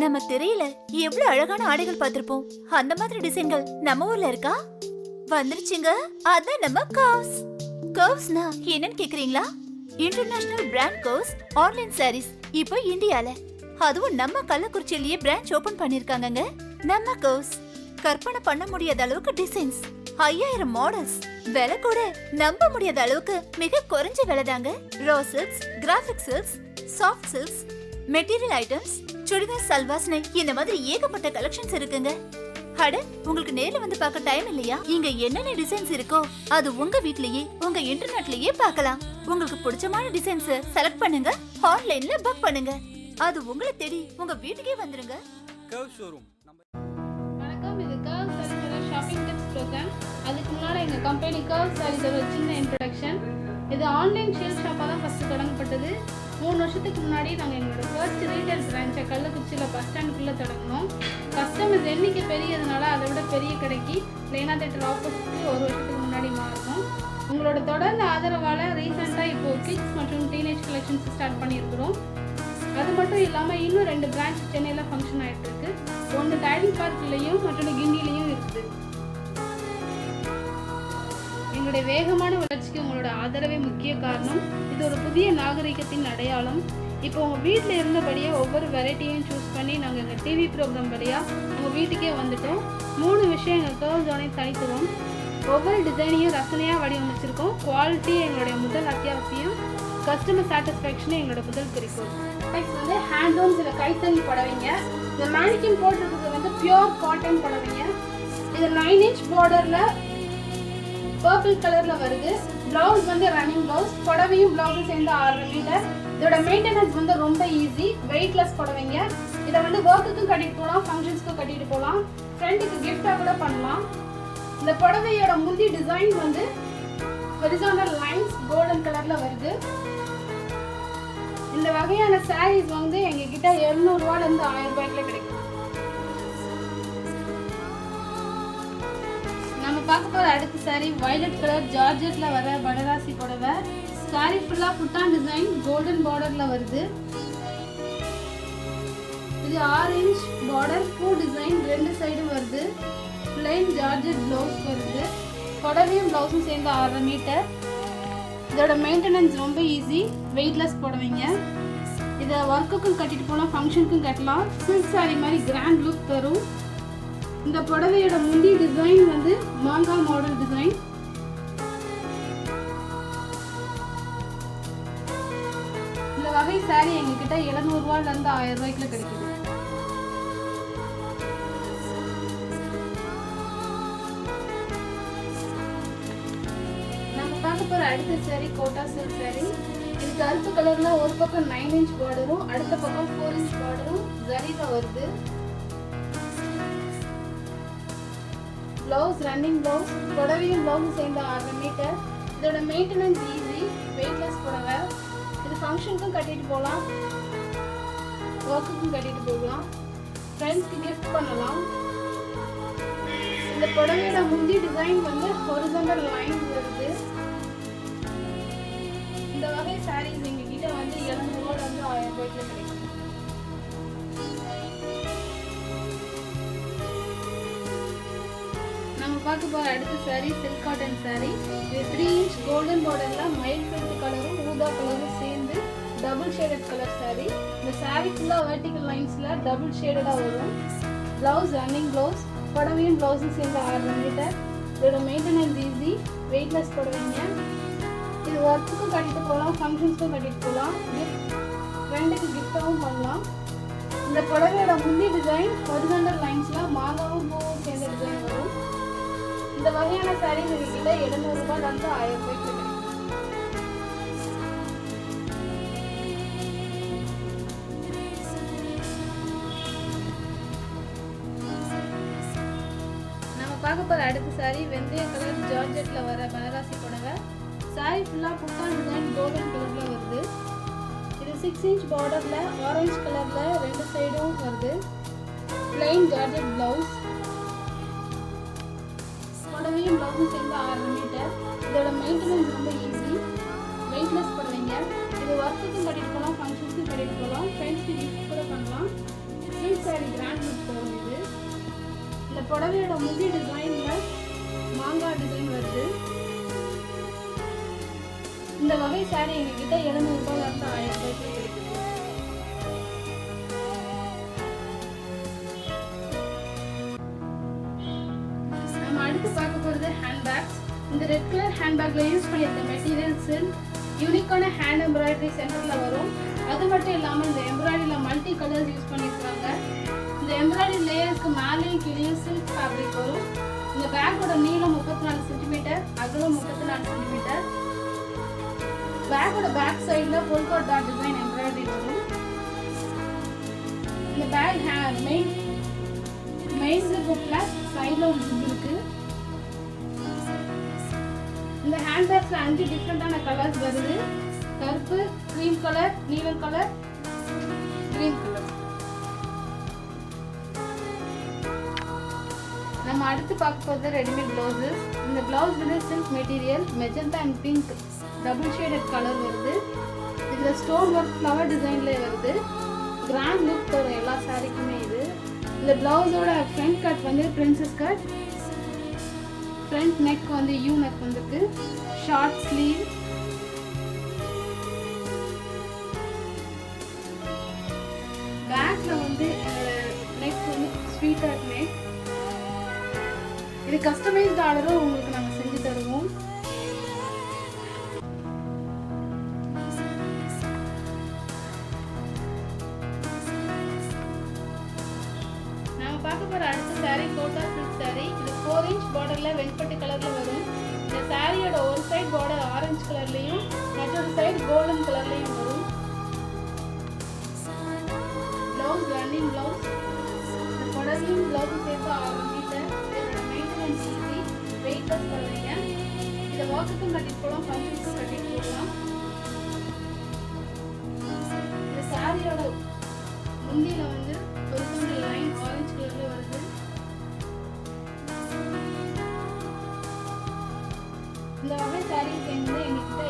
நம்ம திரையில எவ்வளவு அழகான ஆடைகள் பார்த்திருப்போம். அந்த மாதிரி டிசைன்கள் நம்ம ஊர்ல இருக்கா? வந்துருச்சுங்க. அதான் நம்ம கர்வ்ஸ். கர்வ்ஸ்னா என்னன்னு கேக்குறீங்களா? International brand Curves online sarees இப்போ இந்தியால, அதுவும் நம்ம கள்ளக்குறிச்சியிலேயே பிரான்ச் ஓபன் பண்ணிருக்காங்கங்க. நம்ம கர்வ்ஸ் கற்பனை பண்ண முடியாத அளவுக்கு டிசைன்ஸ், 5000 மாடல்ஸ், விலை கூட நம்ப முடியாத அளவுக்கு மிக குறைஞ்ச விலை தாங்க. Raw silks, graphic silks, soft silks, material items, churidar, சல்வாஸ்னு இந்த மாதிரி ஏகப்பட்ட கலெக்ஷன்ஸ் இருக்குங்க. அட, உங்களுக்கு நேர்ல வந்து பார்க்க டைம் இல்லையா? இங்க என்னென்ன டிசைன்ஸ் இருக்கோ அது உங்க வீட்லயே உங்க இன்டர்நெட்லயே பார்க்கலாம். உங்களுக்கு பிடிச்சமான டிசைன்ஸ் செலக்ட் பண்ணுங்க, ஆன்லைன்ல புக் பண்ணுங்க, அது உங்களை தேடி உங்க வீட்டுக்கே வந்துருங்க. Curve showroom. வணக்கம், இது கர்வ் சாரீஸோட ஷாப்பிங் டிப்ஸ் ப்ரோக்ராம். அதுக்கு முன்னாடி எங்கள் கம்பெனி கர்வ் சாரீஸோட சின்ன இன்ட்ரடக்ஷன். இது ஆன்லைன் சேல் ஷாப்பாக தான் ஃபஸ்ட்டு தொடங்கப்பட்டது. 3 வருஷத்துக்கு முன்னாடி நாங்கள் எங்களோட ஃபர்ஸ்ட் ரீட்டைல் பிரான்ச்சை கள்ளக்குறிச்சியில் பஸ் ஸ்டாண்டுக்குள்ளே தொடங்கினோம். கஸ்டமர்ஸ் எண்ணிக்கை பெரியதுனால அதை விட பெரிய கடைக்கு லேனா தேட்டர் ஆப்போசிட்க்கு 1 வருஷத்துக்கு முன்னாடி மாறணும். உங்களோட தொடர்ந்து ஆதரவால் ரீசெண்டாக இப்போது கிட்ஸ் மற்றும் டீனேஜ் கலெக்ஷன்ஸ் ஸ்டார்ட் பண்ணியிருக்கிறோம். அது மட்டும் இல்லாமல் இன்னும் 2 பிரான்ச் சென்னையில் ஃபங்க்ஷன் ஆகிட்டு இருக்கு. ஒன்று டைனிங் பார்க்லையும் மற்றொன்று கிண்டிலையும் இருக்குது. எங்களுடைய வேகமான வளர்ச்சிக்கு உங்களோட ஆதரவே முக்கிய காரணம். இது ஒரு புதிய நாகரிகத்தின் அடையாளம். இப்போ உங்கள் வீட்டில் இருந்தபடியே ஒவ்வொரு வெரைட்டியும் சூஸ் பண்ணி நாங்கள் எங்கள் டிவி ப்ரோக்ராம் வழியாக உங்கள் வீட்டுக்கே வந்துட்டோம். 3 விஷயம் எங்கள் கர்வ் ஜோனின் தனித்துவம். ஒவ்வொரு டிசைனையும் ரசனையாக வடிவமைச்சிருக்கோம். குவாலிட்டி எங்களுடைய முதல் அத்தியாவசியம், கஸ்டமர் சாட்டிஸ்ஃபேக்ஷன் எங்களோட முதல் குறிக்கோள். நெக்ஸ்ட் வந்து ஹேண்ட்லூம் சில கைத்தறி புடவைங்க. இந்த மேனிக்கின் போட்டிருக்கிறது வந்து பியோர் காட்டன் புடவைங்க. இது 9 inch பார்டரில் பர்பிள் கலரில் வருது. ப்ளவுஸ் வந்து ரன்னிங் ப்ளவுஸ். புடவையும் ப்ளவுஸும் சேர்ந்து 6 மீட்டர். இதோட மெயின்டெனன்ஸ் வந்து ரொம்ப ஈஸி, வெயிட்லெஸ் புடவைங்க. இதை வந்து ஒர்க்குக்கும் கட்டிட்டு போகலாம், ஃபங்க்ஷன்ஸ்க்கும் கட்டிட்டு போகலாம், ஃப்ரெண்டுக்கு கிஃப்டாக கூட பண்ணலாம். இந்த புடவையோட முந்தி டிசைன் வந்து ஹொரிசாண்டல் லைன்ஸ் கோல்டன் கலரில் வருது. இந்த வகையான சாரீஸ் வந்து எங்ககிட்ட 700 ரூபாயிலிருந்து 1000 ரூபாய்க்குள்ள கிடைக்கும். நம்ம பார்க்க போகிற அடுத்த சாரீ வயலட் கலர் ஜார்ஜெட்டில் வர பனராசி புடவை. சாரீ ஃபுல்லாக புட்டான் டிசைன் கோல்டன் பார்டரில் வருது. இது 6 inch பார்டர், பூ டிசைன் 2 சைடும் வருது. பிளைன் ஜார்ஜெட் ப்ளவுஸ் வருது. புடவையும் ப்ளவுஸும் சேர்ந்து 6 மீட்டர். இதோட மெயின்டெனன்ஸ் ரொம்ப ஈஸி, வெயிட்லெஸ் புடவைங்க. இதை ஒர்க்குக்கும் கட்டிட்டு போகலாம், ஃபங்க்ஷனுக்கும் கட்டலாம். சில்க் சாரீ மாதிரி கிராண்ட் லுக் தரும். இந்த புடவையோட முந்தி டிசைன் வந்து மாங்காய் மாடல் டிசைன். இந்த வகை சாரீ எங்ககிட்ட 700 ரூபாயிலிருந்து 1000 ரூபாய்க்குள்ள கிடைக்குது. நம்ம பார்க்க போற அடுத்த சாரீ கோட்டா சில்க் சாரீ. இது கருப்பு கலர்ல ஒரு பக்கம் 9 inch பார்டரும் அடுத்த பக்கம் 4 inch பார்டரும் ஜரில வருது. Blouse running blouse. புடவையும் ப்ளவுஸும் சேர்ந்து 6 மீட்டர். இதோட மெயின்டெனன்ஸ் ஈஸி, வெயிட்லெஸ் புடவை. இது ஃபங்க்ஷனுக்கும் கட்டிட்டு போகலாம், ஒர்க்குக்கும் கட்டிட்டு போகலாம், ஃப்ரெண்ட்ஸ்க்கு கிஃப்ட் பண்ணலாம். இந்த புடவையோட முந்தி டிசைன் வந்து ஹொரிசாண்டல் லைன் வருது. இந்த வகை சாரீஸ் எங்ககிட்ட வந்து 700 ரூபாயிலிருந்து 1000 ரூபாய்க்குள்ள கிடைக்கும். நம்ம பார்க்க போகிற அடுத்த சாரீ சில்க் காட்டன் சாரீ. இது 3 inch கோல்டன் பார்டரில் மைல்ட் பிங்க் கலரும் ஊதா கலரும் சேர்ந்து டபுள் ஷேடட் கலர் சாரீ. இந்த சாரீ ஃபுல்லாக வெர்டிக்கல் லைன்ஸில் டபுள் ஷேடடாக வரும். Blouse running blouse. புடவையும் ப்ளவுஸும் சேர்ந்து 6 மீட்டர். இதோட மெயின்டெனன்ஸ் ஈஸி, வெயிட்லெஸ் புடவைங்க. இது ஒர்க்குக்கும் கட்டிட்டு போகலாம், ஃபங்க்ஷன்ஸ்க்கும் கட்டிட்டு போகலாம், ஃப்ரெண்டுக்கு கிஃப்டாகவும் பண்ணலாம். இந்த புடவையோட முந்தி டிசைன் ஹொரிசாண்டல் லைன்ஸில் மாங்காவும் பூவும் சேர்ந்த டிசைன் வரும். இந்த வகையான சாரீஸ் எங்ககிட்ட 700 ரூபாயிலிருந்து 1000 ரூபாய்க்கு கிடைக்கும். நம்ம பார்க்க போகிற அடுத்த சாரீ வெந்தய கலர் ஜார்ஜெட்டில் வர பனராசி புடவை. சாரீ ஃபுல்லாக புட்டான் டிசைன் கோல்டன் கலரில் வருது. இது 6 inch பார்டரில் ஆரஞ்சு கலரில் 2 சைடும் வருது. Plain georgette blouse. புடவையும் ப்ளவுஸும் சேர்ந்து 6 மீட்டர். இதோட மெயின்டெனன்ஸ் ரொம்ப ஈஸி, வெயிட்லெஸ் புடவைங்க. இது ஒர்க்குக்கும் கட்டிட்டு போகலாம், ஃபங்க்ஷன்ஸ்க்கும் கட்டிட்டு போகலாம், ஃப்ரெண்ட்ஸ்க்கு கிஃப்ட் கூட பண்ணலாம். சில்க் புடவையோட முந்தி டிசைன்ல மாங்காய் டிசைன் வருது. இந்த வகை சாரி எங்ககிட்ட 700 ரூபாயில இருந்து 1000 ரூபாய்க்கு கிடைக்குது. நம்ம அடுத்து பார்க்க போறது ஹேண்ட்பேக்ஸ். இந்த ரெட் கலர் ஹேண்ட்பேக்ல யூஸ் பண்ணியிருக்க மெட்டீரியல்ஸ் யூனிக்கான ஹேண்ட் எம்ப்ராய்டரி சென்டர்ல வரும். அது மட்டும் இல்லாம இந்த எம்ப்ராய்டரியில மல்டி கலர்ஸ் யூஸ் பண்ணியிருக்காங்க. இந்த எம்ப்ராய்டரி லேயருக்கு மேலேயும் கீழேயும் சில்க் ஃபேப்ரிக் வரும். இந்த பேக்கோட நீளம் 34 சென்டிமீட்டர், அகலம் 34 சென்டிமீட்டர். பேக்கோட பேக் சைடுல பொல்கா டாட் டிசைன் எம்ப்ராய்டரி வரும். இந்த பேக் மெயின் ஜிப்ல சைடுல ஒரு ஜிப் இருக்கு. இந்த ஹேண்ட்பேக்ஸ்ல 5 டிஃபரெண்டான கலர்ஸ் வருது. கருப்பு, கிரீம் கலர், நீலம் கலர், கிரீன் கலர். நம்ம அடுத்து பார்க்க போகிறது ரெடிமேட் பிளவுசஸ். இந்த பிளவுஸ் வந்து silk material, magenta and pink double shaded colour வருது. இதில் ஸ்டோன் ஒர்க் ஃப்ளவர் டிசைன்லேயே வருது. கிராண்ட் லுக் தரும் எல்லா சாரிக்குமே இது. இந்த பிளவுஸோட ஃப்ரண்ட் கட் வந்து பிரின்சஸ் கட், ஃப்ரண்ட் நெக் வந்து யூ நெக் வந்துருக்கு, ஷார்ட் ஸ்லீவ். பேக்ல வந்து நெக் வந்து ஸ்வீட்டர் நெக். இது கஸ்டமைஸ்ட் ஆர்டரும் உங்களுக்கு நாங்கள் செஞ்சு தருவோம். நாம பார்க்க போற அடுத்த saree கோட்டா சில்க் saree. இது 4 இன்ச் பார்டர்ல வெண்பட்டு கலர்ல வரும். இந்த சாரியோட ஒரு சைடு பார்டர் ஆரஞ்சு கலர்லயும் மற்றொரு சைடு கோல்டன் கலர்லயும் வரும். Blouse running blouse. இந்த புடவையும் பிளவுஸும் சேர்த்து 6 மீட்டர். இதோட மெயின்டெனன்ஸ் ஈஸி, வெயிட்லெஸ் பண்ணுவீங்க. இதை வாக்குக்கும் கட்டிட்டு போகலாம், ஃபங்க்ஷனுக்கும் கட்டிட்டு போகலாம். இந்த சாரியோட முந்தியில வந்து ஹொரிசாண்டல் லைன் ஆரஞ்சு கலர்ல வருது. இந்த வகை சாரீஸ் எங்ககிட்ட